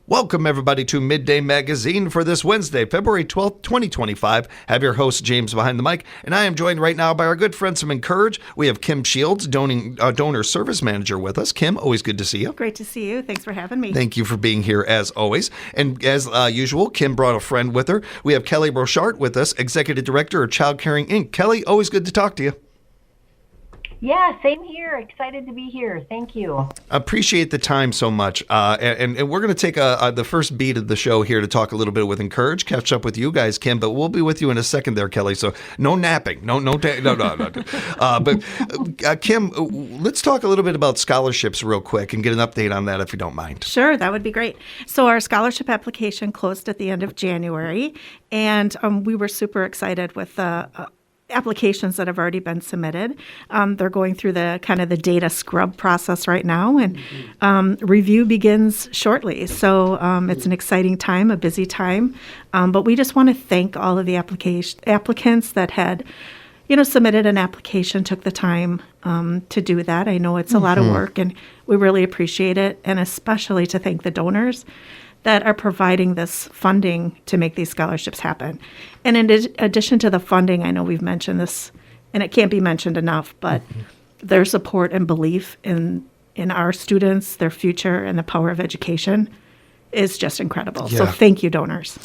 Welcome, everybody, to Midday Magazine for this Wednesday, February 12th, 2025. I have your host, James, behind the mic, and I am joined right now by our good friends from InCourage. We have Kim Shields, donor service manager, with us. Kim, always good to see you. Great to see you. Thanks for having me. Thank you for being here, as always. And as usual, Kim brought a friend with her. We have Kelly Borchardt with us, Executive Director of Child Caring, Inc. Kelly, always good to talk to you. Yeah, same here. Excited to be here. Thank you. Appreciate the time so much. And we're going to take the first beat of the show here to talk a little bit with InCourage, catch up with you guys, Kim, but we'll be with you in a second there, Kelly. So no napping. No. But Kim, let's talk a little bit about scholarships real quick and get an update on that if you don't mind. Sure, that would be great. So our scholarship application closed at the end of January, and we were super excited with the applications that have already been submitted. They're going through the data scrub process right now, and review begins shortly. So it's an exciting time, a busy time. But we just want to thank all of the applicants that had, submitted an application, took the time to do that. I know it's a lot of work, and we really appreciate it, and especially to thank the donors that are providing this funding to make these scholarships happen. And in addition to the funding, I know we've mentioned this, and it can't be mentioned enough, but their support and belief in our students, their future, and the power of education is just incredible. Yeah. So thank you, donors.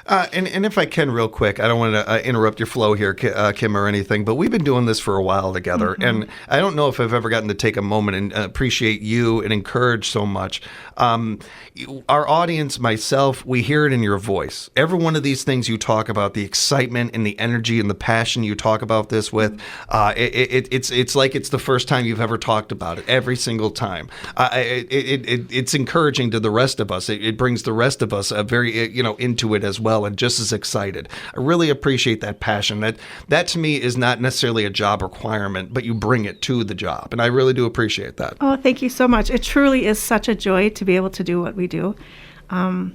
And if I can real quick, I don't want to interrupt your flow here, Kim, or anything, but we've been doing this for a while together. And I don't know if I've ever gotten to take a moment and appreciate you and InCourage so much. Our audience, myself, we hear it in your voice. Every one of these things you talk about, the excitement and the energy and the passion you talk about this with, it's like it's the first time you've ever talked about it, every single time. It's encouraging to the rest of us. It brings the rest of us very, into it as well, and just as excited. I really appreciate that passion. That to me is not necessarily a job requirement, but you bring it to the job, and I really do appreciate that. Oh, thank you so much. It truly is such a joy to be able to do what we do.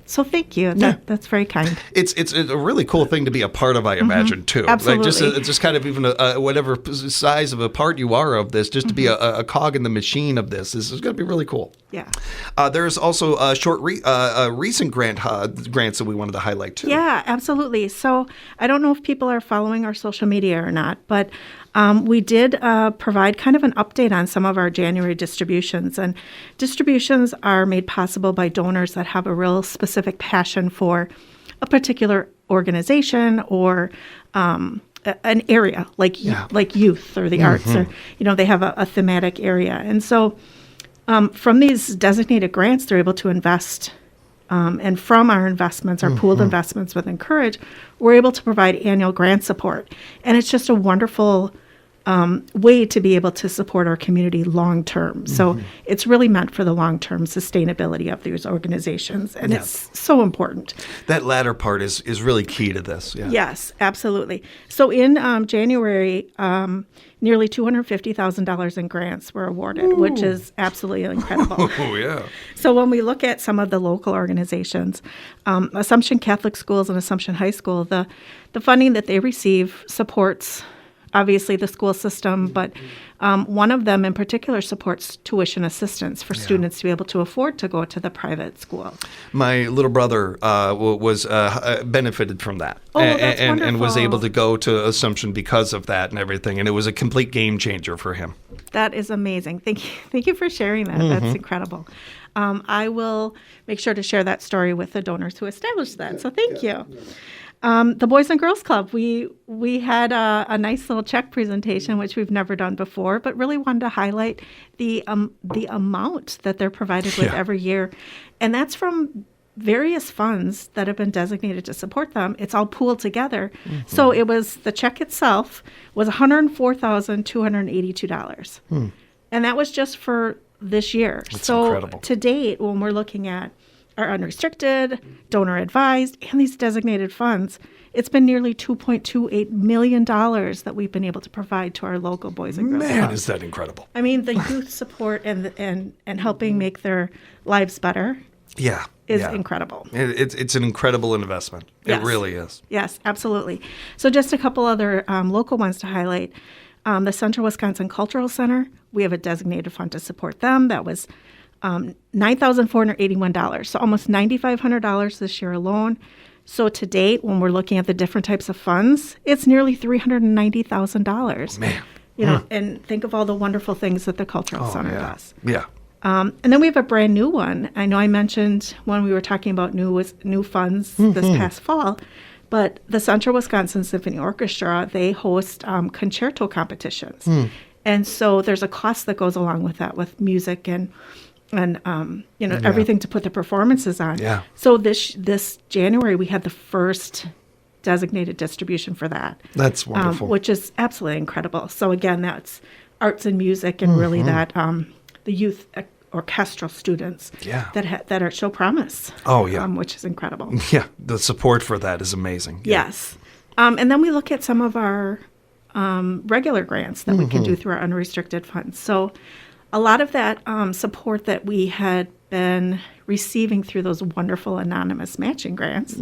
So thank you. That's very kind. It's a really cool thing to be a part of, I imagine, too. Absolutely. Like just kind of even whatever size of a part you are of this, just to be a cog in the machine of this is going to be really cool. Yeah. There's also a recent grants that we wanted to highlight, too. Yeah, absolutely. So I don't know if people are following our social media or not, but we did provide kind of an update on some of our January distributions. And distributions are made possible by donors that have a real specific passion for a particular organization or an area, like youth or the arts, or they have a thematic area. And so from these designated grants, they're able to invest. And from our investments, our pooled investments with InCourage, we're able to provide annual grant support. And it's just a wonderful way to be able to support our community long term. So it's really meant for the long term sustainability of these organizations. And it's so important. That latter part is really key to this. Yeah. Yes, absolutely. So in January, nearly $250,000 in grants were awarded, which is absolutely incredible. Oh, yeah. So when we look at some of the local organizations, Assumption Catholic Schools and Assumption High School, the funding that they receive supports obviously the school system, but one of them in particular supports tuition assistance for students to be able to afford to go to the private school. My little brother was benefited from that, and was able to go to Assumption because of that and everything, and it was a complete game changer for him. That is amazing. Thank you for sharing that. That's incredible. I will make sure to share that story with the donors who established that. So thank you. The Boys and Girls Club, we had a nice little check presentation, which we've never done before, but really wanted to highlight the amount that they're provided with every year. And that's from various funds that have been designated to support them. It's all pooled together. So the check itself was $104,282. And that was just for this year. That's incredible. To date, when we're looking at our unrestricted, donor advised, and these designated funds, it's been nearly $2.28 million that we've been able to provide to our local Boys and Girls Club. Man, is that incredible. I mean, the youth support and helping make their lives better is incredible. It's an incredible investment. It really is. Yes, absolutely. So just a couple other local ones to highlight. The Central Wisconsin Cultural Center, we have a designated fund to support them. That was $9,481, so almost $9,500 this year alone. So to date, when we're looking at the different types of funds, it's nearly $390,000. Man. And think of all the wonderful things that the Cultural Center does. Yeah. And then we have a brand new one. I know I mentioned when we were talking about new funds this past fall, but the Central Wisconsin Symphony Orchestra, they host concerto competitions. And so there's a cost that goes along with that, with music and everything to put the performances on. Yeah. So this January, we had the first designated distribution for that. That's wonderful. Which is absolutely incredible. So again, that's arts and music, and really that the youth orchestral students that show promise. Oh, yeah. Which is incredible. Yeah, the support for that is amazing. Yeah. Yes. And then we look at some of our regular grants that we can do through our unrestricted funds. So a lot of that support that we had been receiving through those wonderful anonymous matching grants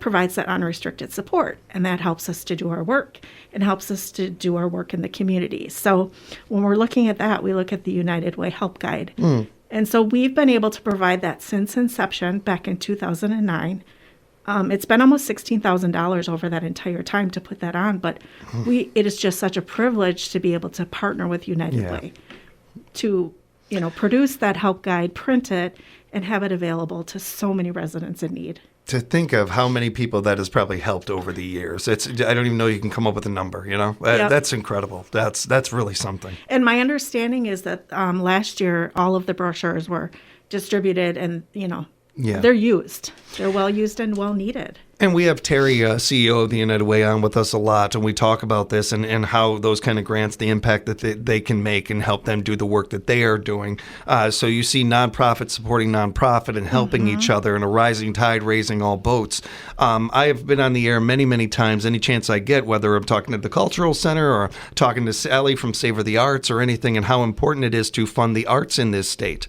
provides that unrestricted support, and that helps us to do our work and helps us to do our work in the community. So when we're looking at that, we look at the United Way Help Guide. And so we've been able to provide that since inception back in 2009. It's been almost $16,000 over that entire time to put that on, but it is just such a privilege to be able to partner with United Way to produce that help guide, print it, and have it available to so many residents in need. To think of how many people that has probably helped over the years. I don't even know you can come up with a number, That's incredible. That's really something. And my understanding is that last year, all of the brochures were distributed and, they're used. They're well used and well needed. And we have Terry, CEO of the United Way, on with us a lot, and we talk about this and how those kind of grants, the impact that they can make and help them do the work that they are doing. So you see nonprofit supporting nonprofit and helping each other, and a rising tide raising all boats. I have been on the air many, many times, any chance I get, whether I'm talking to the Cultural Center or talking to Sally from Savor the Arts or anything, and how important it is to fund the arts in this state.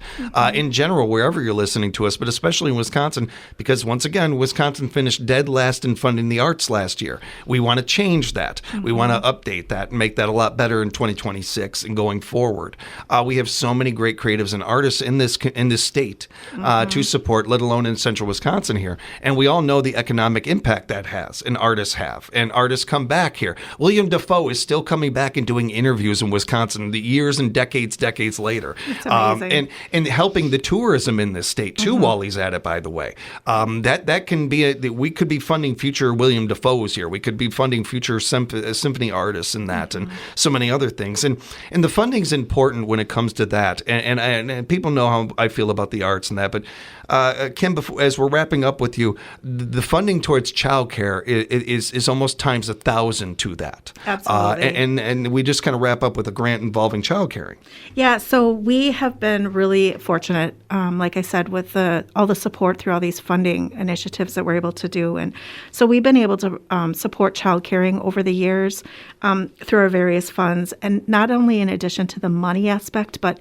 In general, wherever you're listening to us, but especially in Wisconsin, because once again, Wisconsin finished dead last in funding the arts last year. We want to change that. We want to update that and make that a lot better in 2026 and going forward. We have so many great creatives and artists in this state to support, let alone in central Wisconsin here. And we all know the economic impact that has, and artists have. And artists come back here. William Dafoe is still coming back and doing interviews in Wisconsin the years and decades later. It's amazing. And helping the tourism in this state too while he's at it, by the way. That can be we could be funding future William Dafoe's here. We could be funding future symphony artists and that, and so many other things. And the funding's important when it comes to that. And people know how I feel about the arts and that. But Kim, as we're wrapping up with you, the funding towards childcare is almost times 1,000 to that. Absolutely. And we just kind of wrap up with a grant involving childcare. Yeah, so we have been really fortunate, like I said, with all the support through all these funding initiatives that we're able to do. And so we've been able to support child caring over the years through our various funds, and not only in addition to the money aspect, but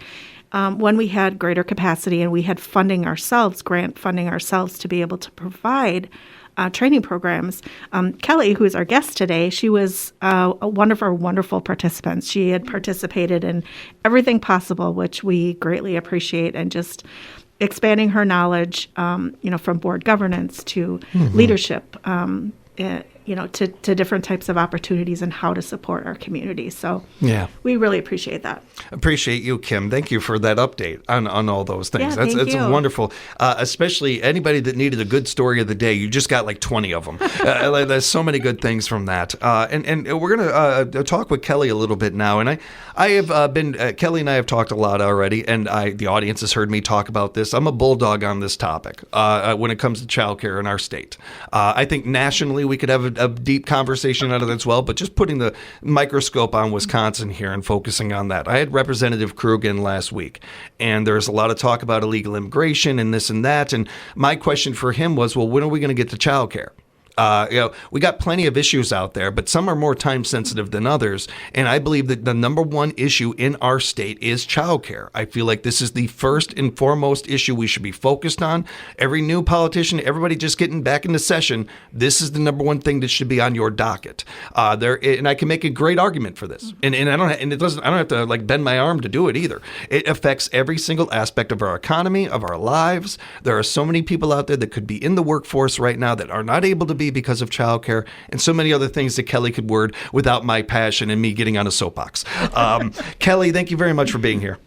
when we had greater capacity and we had grant funding ourselves to be able to provide training programs. Kelly, who is our guest today, she was one of our wonderful participants. She had participated in everything possible, which we greatly appreciate, and just expanding her knowledge, from board governance to leadership, to different types of opportunities and how to support our community. So we really appreciate that. Appreciate you, Kim. Thank you for that update on all those things. Yeah, That's you. Wonderful. Especially anybody that needed a good story of the day. You just got like 20 of them. There's so many good things from that. And we're going to talk with Kelly a little bit now. And I have been, Kelly and I have talked a lot already, and the audience has heard me talk about this. I'm a bulldog on this topic when it comes to childcare in our state. I think nationally we could have a deep conversation out of that as well, but just putting the microscope on Wisconsin here and focusing on that. I had Representative Krug in last week, and there's a lot of talk about illegal immigration and this and that, and my question for him was, well, when are we going to get to childcare? We got plenty of issues out there, but some are more time sensitive than others. And I believe that the number one issue in our state is childcare. I feel like this is the first and foremost issue we should be focused on. Every new politician, everybody just getting back into session, this is the number one thing that should be on your docket. And I can make a great argument for this. And I don't have to like bend my arm to do it either. It affects every single aspect of our economy, of our lives. There are so many people out there that could be in the workforce right now that are not able to be because of childcare, and so many other things that Kelly could word without my passion and me getting on a soapbox. Kelly, thank you very much for being here.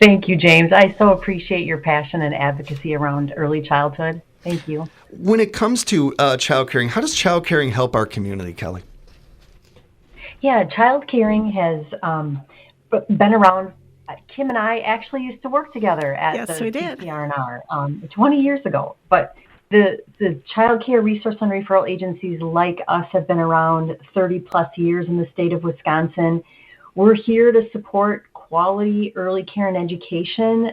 Thank you, James. I so appreciate your passion and advocacy around early childhood. Thank you. When it comes to child caring, how does child caring help our community, Kelly? Yeah, child caring has been around. Kim and I actually used to work together at the CCR&R 20 years ago, but the child care resource and referral agencies like us have been around 30 plus years in the state of Wisconsin. We're here to support quality early care and education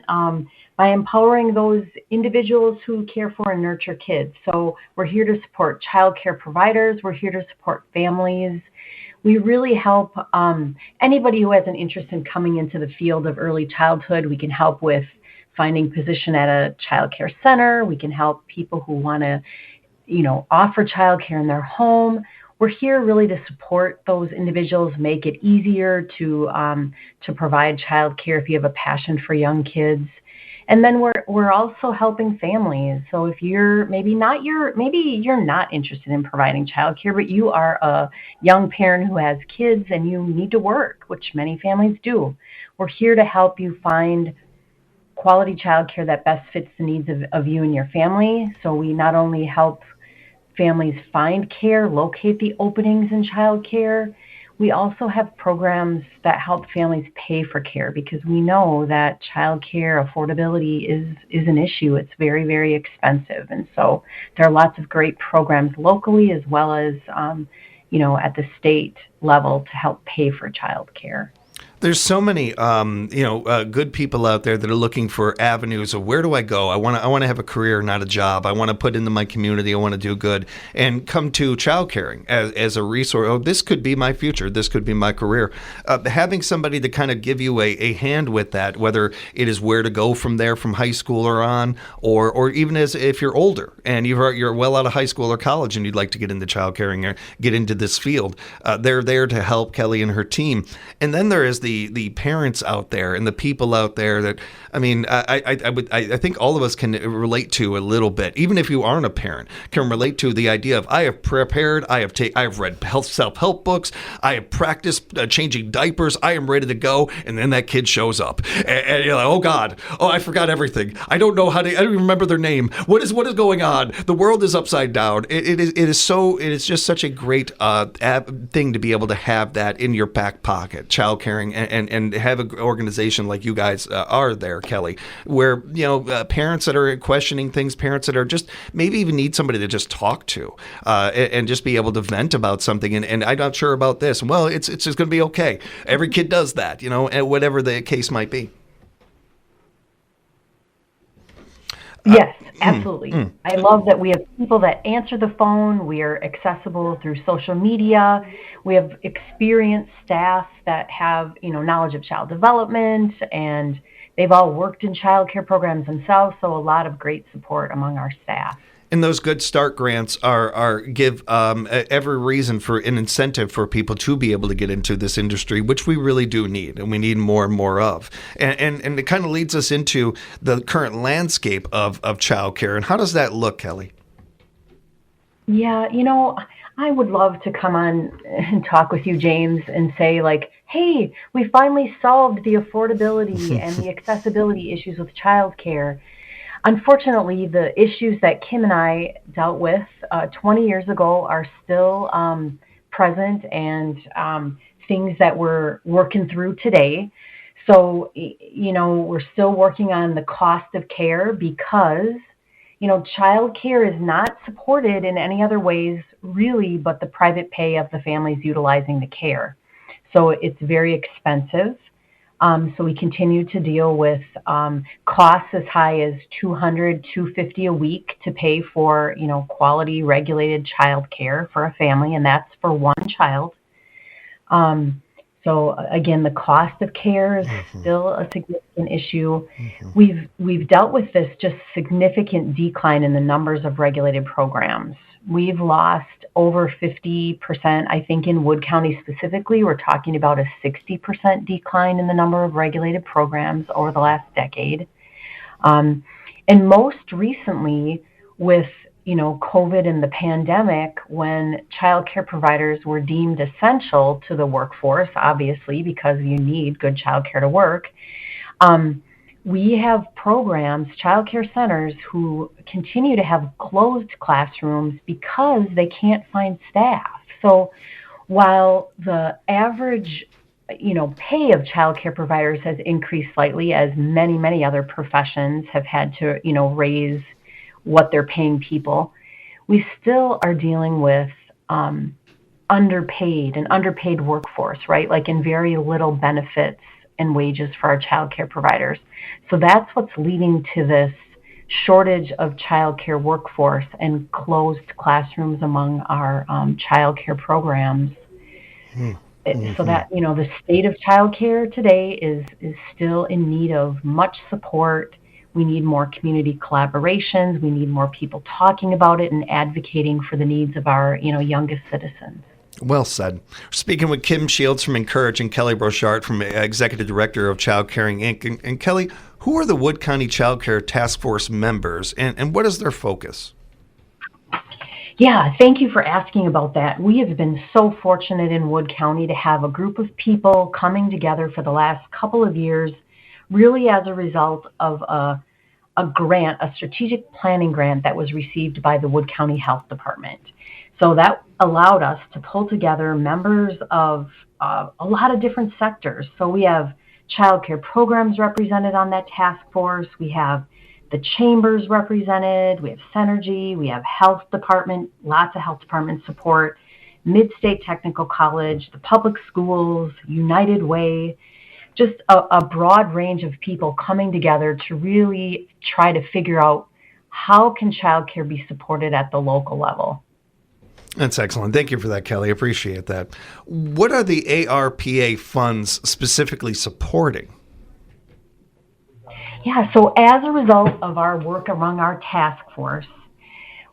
by empowering those individuals who care for and nurture kids. So we're here to support child care providers. We're here to support families. We really help anybody who has an interest in coming into the field of early childhood. We can help with finding position at a child care center. We can help people who want to, offer child care in their home. We're here really to support those individuals, make it easier to provide child care if you have a passion for young kids. And then we're also helping families. So if you're maybe you're not interested in providing child care, but you are a young parent who has kids and you need to work, which many families do. We're here to help you find quality child care that best fits the needs of you and your family. So we not only help families find care, locate the openings in child care, we also have programs that help families pay for care, because we know that child care affordability is an issue. It's very, very expensive. And so there are lots of great programs locally as well as, at the state level to help pay for child care. There's so many, good people out there that are looking for avenues of where do I go? I want to have a career, not a job. I want to put into my community. I want to do good, and come to child caring as a resource. Oh, this could be my future. This could be my career. Having somebody to kind of give you a hand with that, whether it is where to go from there, from high school or on, or even as if you're older and you're well out of high school or college and you'd like to get into child caring or get into this field, they're there to help Kelly and her team. And then there is the parents out there and the people out there that, I think all of us can relate to a little bit, even if you aren't a parent, can relate to the idea of I have prepared, I have read self-help books, I have practiced changing diapers, I am ready to go, and then that kid shows up, and you're like, oh God, I forgot everything. I don't don't even remember their name. What is going on? The world is upside down. It is just such a great thing to be able to have that in your back pocket, child caring, and have an organization like you guys are there, Kelly, where parents that are questioning things, parents that are just maybe even need somebody to just talk to and just be able to vent about something. And I'm not sure about this. Well, it's just going to be okay. Every kid does that, and whatever the case might be. Yes, absolutely. I love that we have people that answer the phone. We are accessible through social media. We have experienced staff that have, knowledge of child development, and they've all worked in child care programs themselves. So a lot of great support among our staff. And those Good Start grants give every reason for an incentive for people to be able to get into this industry, which we really do need, and we need more and more of. And it kind of leads us into the current landscape of childcare. And how does that look, Kelly? Yeah, I would love to come on and talk with you, James, and say hey, we finally solved the affordability and the accessibility issues with childcare. Unfortunately, the issues that Kim and I dealt with 20 years ago are still present, and things that we're working through today. So, we're still working on the cost of care because, child care is not supported in any other ways, really, but the private pay of the families utilizing the care. So it's very expensive. So we continue to deal with costs as high as $200, $250 a week to pay for, quality regulated child care for a family, and that's for one child. So again, the cost of care is still a significant issue. We've dealt with this just significant decline in the numbers of regulated programs. We've lost over 50%, I think in Wood County specifically. We're talking about a 60% decline in the number of regulated programs over the last decade. And most recently with COVID and the pandemic, when child care providers were deemed essential to the workforce, obviously, because you need good child care to work, we have programs, child care centers, who continue to have closed classrooms because they can't find staff. So while the average pay of child care providers has increased slightly, as many, many other professions have had to, raise what they're paying people, we still are dealing with an underpaid workforce, right? Like in very little benefits and wages for our child care providers. So that's what's leading to this shortage of child care workforce and closed classrooms among our child care programs. So that, the state of child care today is still in need of much support. We need more community collaborations. We need more people talking about it and advocating for the needs of our, youngest citizens. Well said. Speaking with Kim Shields from InCourage and Kelly Borchardt from Executive Director of Child Caring Inc. And Kelly, who are the Wood County Child Care Task Force members and what is their focus? Yeah, thank you for asking about that. We have been so fortunate in Wood County to have a group of people coming together for the last couple of years, really as a result of a grant, a strategic planning grant that was received by the Wood County Health Department. So that allowed us to pull together members of a lot of different sectors. So we have child care programs represented on that task force. We have the chambers represented. We have Synergy. We have health department, lots of health department support, Mid-State Technical College, the public schools, United Way, just a broad range of people coming together to really try to figure out how can child care be supported at the local level. That's excellent. Thank you for that, Kelly. Appreciate that. What are the ARPA funds specifically supporting? Yeah, so as a result of our work among our task force,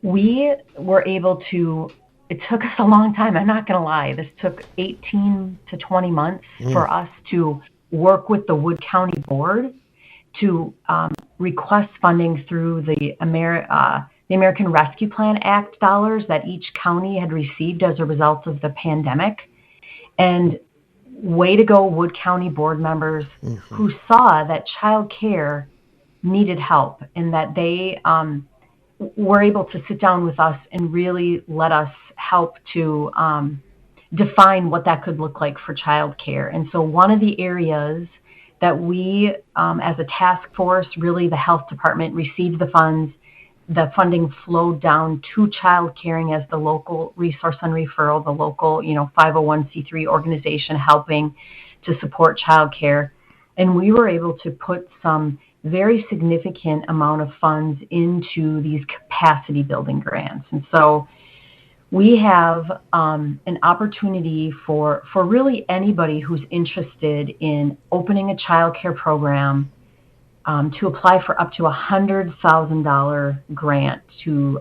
we were able to, it took us a long time, I'm not going to lie, this took 18 to 20 months for us to work with the Wood County Board to request funding through the American Rescue Plan Act dollars that each county had received as a result of the pandemic. And way to go, Wood County board members who saw that child care needed help and that they were able to sit down with us and really let us help to define what that could look like for child care. And so one of the areas that we, as a task force, really the health department received the funds. The funding flowed down to child caring as the local resource and referral, the local, 501c3 organization helping to support child care. And we were able to put some very significant amount of funds into these capacity building grants. And so we have an opportunity for really anybody who's interested in opening a child care program to apply for up to $100,000 grant to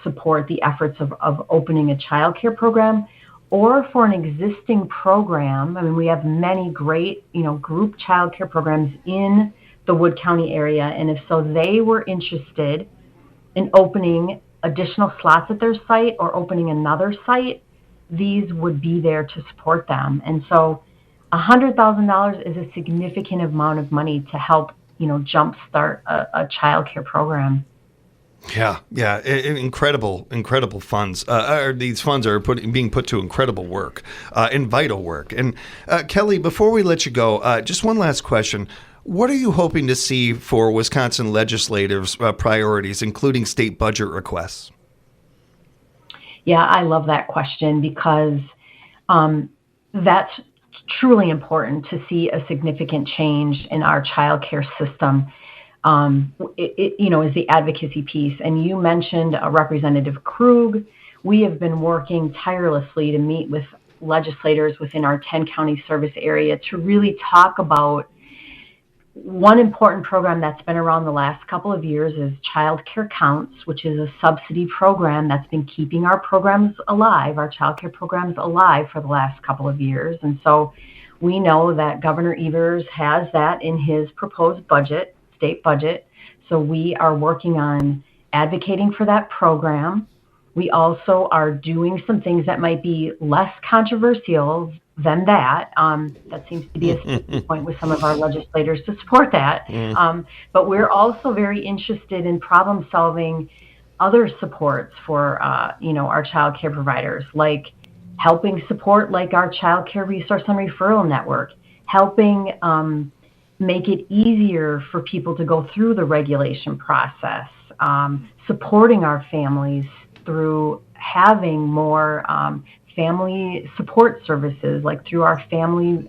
support the efforts of opening a child care program, or for an existing program. I mean, we have many great, group child care programs in the Wood County area, and if so they were interested in opening additional slots at their site or opening another site, these would be there to support them. And so $100,000 is a significant amount of money to help jumpstart a child care program. Yeah, incredible funds. These funds are being put to incredible work and vital work. And Kelly, before we let you go, just one last question. What are you hoping to see for Wisconsin legislators' priorities, including state budget requests? Yeah, I love that question because that's truly important to see a significant change in our child care system. Is the advocacy piece. And you mentioned Representative Krug. We have been working tirelessly to meet with legislators within our 10-county service area to really talk about one important program that's been around the last couple of years is Child Care Counts, which is a subsidy program that's been keeping our programs alive, our child care programs alive for the last couple of years. And so we know that Governor Evers has that in his proposed budget, state budget. So we are working on advocating for that program. We also are doing some things that might be less controversial than that. That seems to be a sticking point with some of our legislators to support that. But we're also very interested in problem solving other supports for our child care providers, like helping support like our Child Care Resource and Referral Network, helping make it easier for people to go through the regulation process, supporting our families through having more family support services, like through our family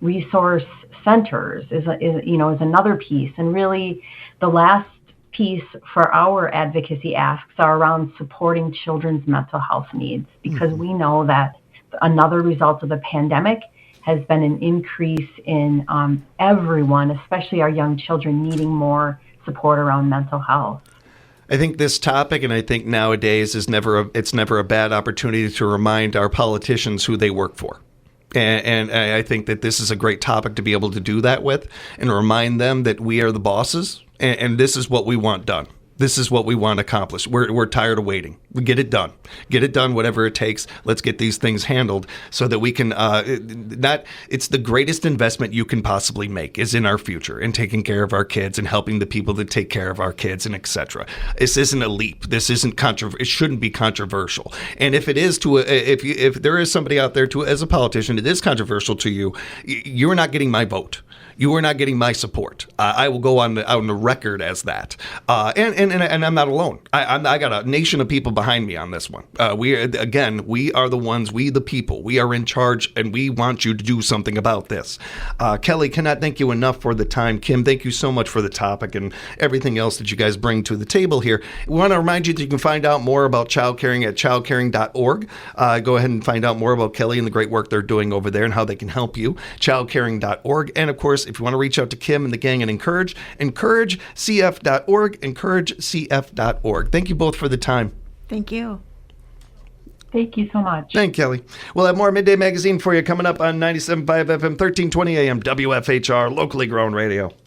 resource centers is another piece. And really the last piece for our advocacy asks are around supporting children's mental health needs, because we know that another result of the pandemic has been an increase in everyone, especially our young children, needing more support around mental health. I think this topic, and I think nowadays, it's never a bad opportunity to remind our politicians who they work for. And I think that this is a great topic to be able to do that with, and remind them that we are the bosses, and this is what we want done. This is what we want accomplished. We're tired of waiting. We get it done. Get it done, whatever it takes. Let's get these things handled so that we can it's the greatest investment you can possibly make is in our future and taking care of our kids and helping the people that take care of our kids and etc. This isn't a leap. This isn't it shouldn't be controversial. And if it is if there is somebody out there as a politician, it is controversial to you, you're not getting my vote. You are not getting my support. I will go on the record as that. And I'm not alone. I got a nation of people behind me on this one. We are the ones, we the people. We are in charge, and we want you to do something about this. Kelly, cannot thank you enough for the time. Kim, thank you so much for the topic and everything else that you guys bring to the table here. We want to remind you that you can find out more about child caring at childcaring.org. Go ahead and find out more about Kelly and the great work they're doing over there and how they can help you. Childcaring.org. And of course, if you want to reach out to Kim and the gang and InCourage, InCourageCF.org, InCourageCF.org. Thank you both for the time. Thank you. Thank you so much. Thank you, Kelly. We'll have more Midday Magazine for you coming up on 97.5 FM, 1320 AM, WFHR, locally grown radio.